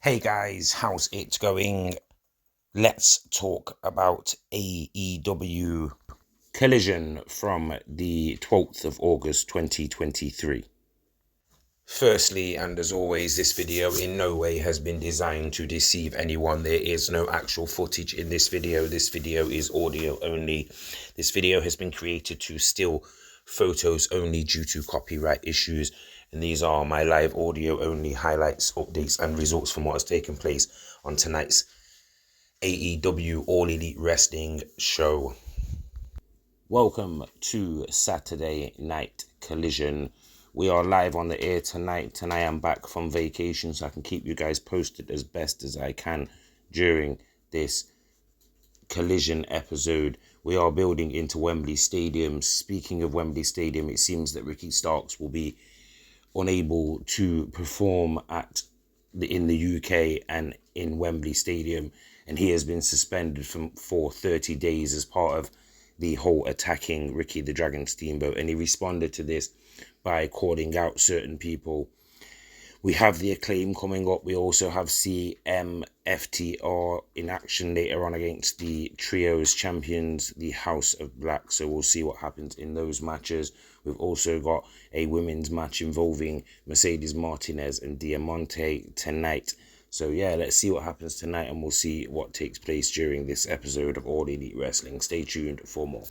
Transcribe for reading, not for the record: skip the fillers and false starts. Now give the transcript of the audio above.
Hey guys, how's it going? Let's talk about AEW Collision from the 12th of August 2023. Firstly, and as always, this video in no way has been designed to deceive anyone. There is no actual footage in this video. This video is audio only. This video has been created to still photos only due to copyright issues. And these are my live audio only highlights, updates, and results from what has taken place on tonight's AEW All Elite Wrestling show. Welcome to Saturday Night Collision. We are live on the air tonight. Tonight I'm back from vacation, so I can keep you guys posted as best as I can during this Collision episode. We are building into Wembley Stadium. Speaking of Wembley Stadium, it seems that Ricky Starks will be unable to perform in the UK and in Wembley Stadium, and he has been suspended for 30 days as part of the whole attacking Ricky the Dragon Steamboat, and he responded to this by calling out certain people. We have the Acclaim coming up. We also have CMFTR in action later on against the Trios champions, the House of Black. So we'll see what happens in those matches. We've also got a women's match involving Mercedes Martinez and Diamonte tonight. So yeah, let's see what happens tonight, and we'll see what takes place during this episode of All Elite Wrestling. Stay tuned for more.